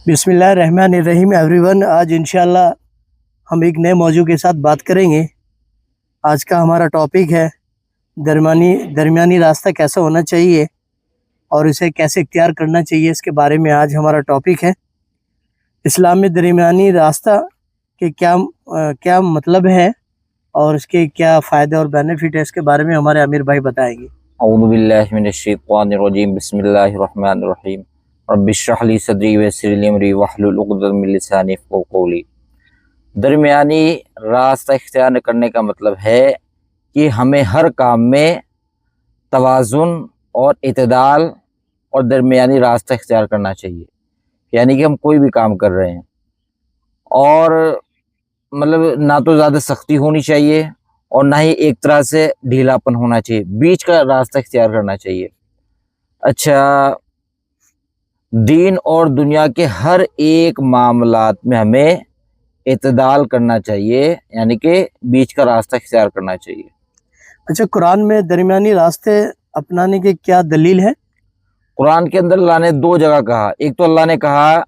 बिस्मिल्लाहिर्रहमानिर्रहीम एवरीवन। आज इंशाल्लाह हम एक नए मौजू के साथ बात करेंगे। आज का हमारा टॉपिक है दरमियानी रास्ता कैसा होना चाहिए और इसे कैसे इख्तियार करना चाहिए, इसके बारे में आज हमारा टॉपिक है। इस्लाम में दरमियानी रास्ता के क्या मतलब है और इसके क्या फ़ायदे और बेनिफिट है, इसके बारे में हमारे अमीर भाई बताएंगे। औज़ु बिल्लाहि मिनश्शैतानिर्रजीम बिस्मिल्लाहिर्रहमानिर्रहीम रब्बिश्रह ली सदरी वयस्सिर ली अमरी वहलुल उक़दतम मिन लिसानी यफ़क़हू क़ौली। दरमियानी रास्ता इख्तियार करने का मतलब है कि हमें हर काम में तवाज़ुन और इतदाल और दरमियानी रास्ता इख्तियार करना चाहिए। यानी कि हम कोई भी काम कर रहे हैं और मतलब ना तो ज़्यादा सख्ती होनी चाहिए और ना ही एक तरह से ढीलापन होना चाहिए, बीच का रास्ता इख्तियार करना चाहिए। अच्छा, दीन और दुनिया के हर एक मामलात में हमें इतदाल करना चाहिए, यानी कि बीच का रास्ता इख्तियार करना चाहिए। अच्छा, कुरान में दरमियानी रास्ते अपनाने के क्या दलील है? कुरान के अंदर अल्लाह ने दो जगह कहा। एक तो अल्लाह ने कहा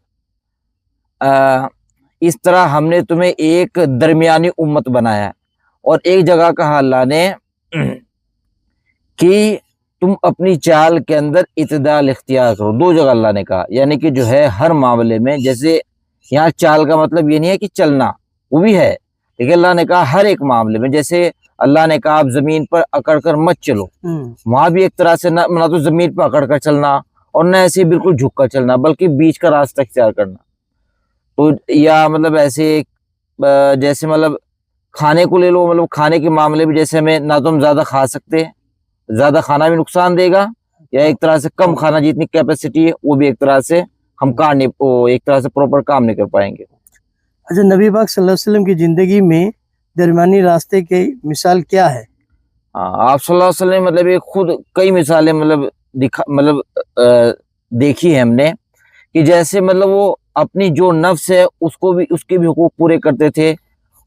इस तरह हमने तुम्हें एक दरमियानी उम्मत बनाया, और एक जगह कहा अल्लाह ने कि तुम अपनी चाल के अंदर इतदाल इख्तियार करो। दो जगह अल्लाह ने कहा, यानी कि जो है हर मामले में, जैसे यहाँ चाल का मतलब ये नहीं है कि चलना, वो भी है, लेकिन अल्लाह ने कहा हर एक मामले में। जैसे अल्लाह ने कहा आप जमीन पर अकड़ कर मत चलो, वहां भी एक तरह से ना तो जमीन पर अकड़ कर चलना और न ऐसे बिल्कुल झुक कर चलना, बल्कि बीच का रास्ता इख्तियार करना। तो या मतलब ऐसे जैसे मतलब खाने को ले लो, मतलब खाने के मामले में जैसे हमें ना तो हम ज्यादा खा सकते, ज्यादा खाना भी नुकसान देगा, या एक तरह से कम खाना, जितनी कैपेसिटी है वो भी एक तरह से हम एक तरह से प्रॉपर काम नहीं कर पाएंगे। अच्छा, नबी पाक सल्लल्लाहु अलैहि वसल्लम की ज़िंदगी में दरमियानी रास्ते की मिसाल क्या है? हाँ, आप सल्लल्लाहु अलैहि वसल्लम मतलब ये खुद कई मिसालें देखी है हमने, कि जैसे मतलब वो अपनी जो नफ्स है उसके भी हुकूक पूरे करते थे,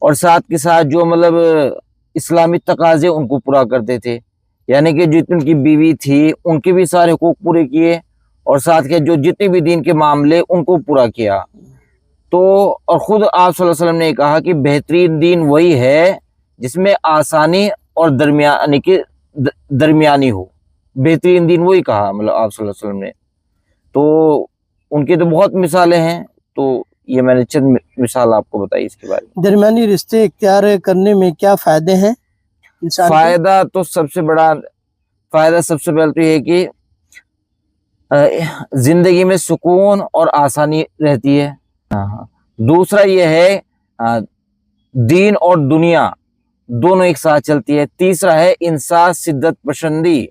और साथ के साथ जो मतलब इस्लामी तकाजे उनको पूरा करते थे। यानी कि जितनी उनकी बीवी थी उनके भी सारे हुकूक पूरे किए, और साथ के जो जितने भी दीन के मामले उनको पूरा किया। तो और ख़ुद आप सल्लल्लाहु अलैहि वसल्लम ने कहा कि बेहतरीन दीन वही है जिसमें आसानी और दरमियानी हो। बेहतरीन दीन वही कहा, मतलब आप सल्लल्लाहु अलैहि वसल्लम ने। तो उनकी तो बहुत मिसालें हैं, तो ये मैंने चंद मिसाल आपको बताई इसके बारे में। दरमियानी रिश्ते इख्तियार करने में क्या फ़ायदे हैं? फ़ायदा तो सबसे बड़ा फ़ायदा सबसे पहले तो ये है कि ज़िंदगी में सुकून और आसानी रहती है। हाँ, दूसरा ये है दीन और दुनिया दोनों एक साथ चलती है। तीसरा है इंसाफ, शिद्दत पसंदी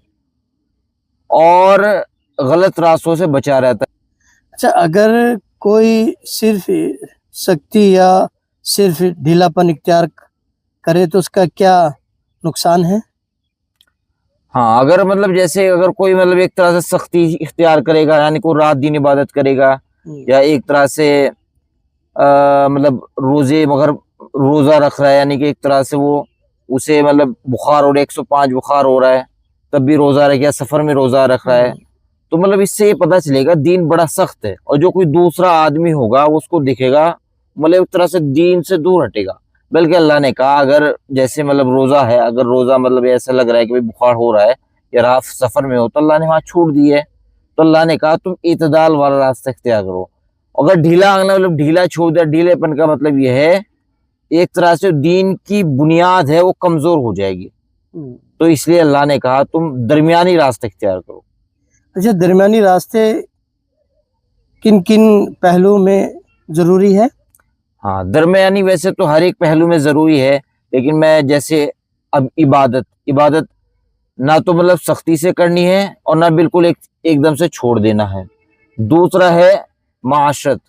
और गलत रास्तों से बचा रहता है। अच्छा, अगर कोई सिर्फ सख्ती या सिर्फ ढीलापन इख्तियार करे तो उसका क्या नुकसान है? हाँ, अगर मतलब जैसे अगर कोई मतलब एक तरह से सख्ती इख्तियार करेगा, यानी कोई रात दिन इबादत करेगा, या एक तरह से मतलब मगर रोज़ा रख रहा है, यानी कि एक तरह से वो उसे मतलब बुखार हो रहा है, 105 बुखार हो रहा है, तब भी रोज़ा रख गया, सफ़र में रोज़ा रख रहा है, तो मतलब इससे ये पता चलेगा दीन बड़ा सख्त है। और जो कोई दूसरा आदमी होगा उसको दिखेगा मतलब एक तरह से दीन से दूर हटेगा। बल्कि अल्लाह ने कहा अगर जैसे मतलब रोज़ा है, अगर रोज़ा मतलब ऐसा लग रहा है कि भाई बुखार हो रहा है या रात सफ़र में हो, तो अल्लाह ने वहाँ छूट दी है। तो अल्लाह ने कहा तुम इतदाल वाला रास्ता इख्तियार करो। अगर ढीला मतलब ढीला छोड़ दिया, ढीलेपन का मतलब यह है एक तरह से दीन की बुनियाद है वो कमज़ोर हो जाएगी। तो इसलिए अल्लाह ने कहा तुम दरमियानी रास्ता इख्तियार करो। अच्छा, दरमियानी रास्ते किन किन पहलुओं में ज़रूरी है? हाँ, दरमियानी वैसे तो हर एक पहलू में ज़रूरी है, लेकिन मैं जैसे अब इबादत ना तो मतलब सख्ती से करनी है और ना बिल्कुल एकदम से छोड़ देना है। दूसरा है माशरत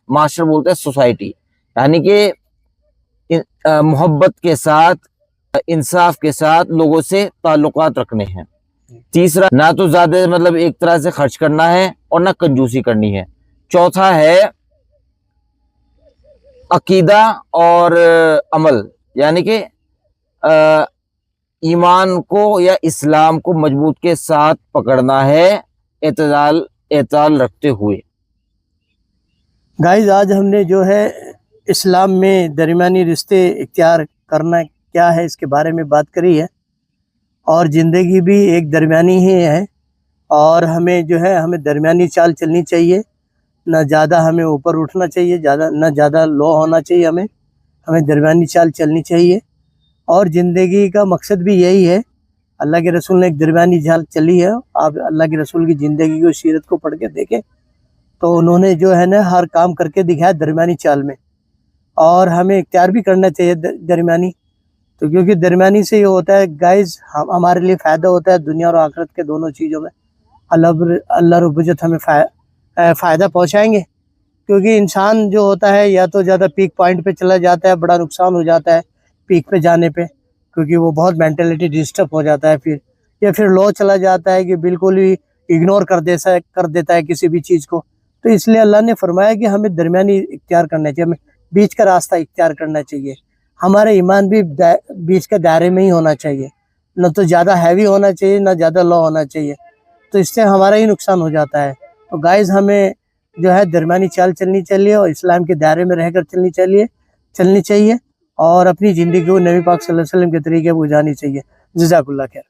बोलते हैं सोसाइटी, यानी कि मोहब्बत के साथ, इंसाफ के साथ लोगों से ताल्लुकात रखने हैं। तीसरा ना तो ज्यादा मतलब एक तरह से खर्च करना है और ना कंजूसी करनी है। चौथा है अकीदा और अमल, यानी कि ईमान को या इस्लाम को मजबूत के साथ पकड़ना है, एतदाल रखते हुए। गाइस आज हमने जो है इस्लाम में दरमियानी रिश्ते इख्तियार करना क्या है इसके बारे में बात करी है, और ज़िंदगी भी एक दरमियानी ही है, और हमें जो है हमें दरमियानी चाल चलनी चाहिए, ना ज़्यादा हमें ऊपर उठना चाहिए, ना ज़्यादा लो होना चाहिए, हमें दरमियानी चाल चलनी चाहिए। और ज़िंदगी का मकसद भी यही है। अल्लाह के रसूल ने एक दरमियानी चाल चली है। आप अल्लाह के रसूल की ज़िंदगी को, सीरत को पढ़ के देखें तो उन्होंने जो है ना हर काम करके दिखाया दरमियानी चाल में, और हमें इख्तियार भी करना चाहिए दरमियानी। तो क्योंकि दरमियानी से ये होता है गाइस, हमारे लिए फ़ायदा होता है दुनिया और आखिरत के दोनों चीज़ों में। अल्लाह रब्बुल इज़्ज़त हमें फ़ायदा पहुँचाएंगे, क्योंकि इंसान जो होता है या तो ज़्यादा पीक पॉइंट पे चला जाता है, बड़ा नुकसान हो जाता है पीक पे जाने पे, क्योंकि वो बहुत मेंटलिटी डिस्टर्ब हो जाता है फिर, या फिर लो चला जाता है कि बिल्कुल ही इग्नोर कर देता है किसी भी चीज़ को। तो इसलिए अल्लाह ने फरमाया कि हमें दरमियानी इख्तियार करना चाहिए, हमें बीच का रास्ता इख्तियार करना चाहिए। हमारा ईमान भी बीच के दायरे में ही होना चाहिए, न तो ज़्यादा हैवी होना चाहिए, ना ज़्यादा लो होना चाहिए, तो इससे हमारा ही नुकसान हो जाता है। तो गाइस हमें जो है दरमियानी चाल चलनी चाहिए, और इस्लाम के दायरे में रहकर चलनी चाहिए, और अपनी ज़िंदगी को नबी पाक सल्लल्लाहु अलैहि वसल्लम के तरीके पर गुजारनी चाहिए। जज़ाकुल्लाह खैर।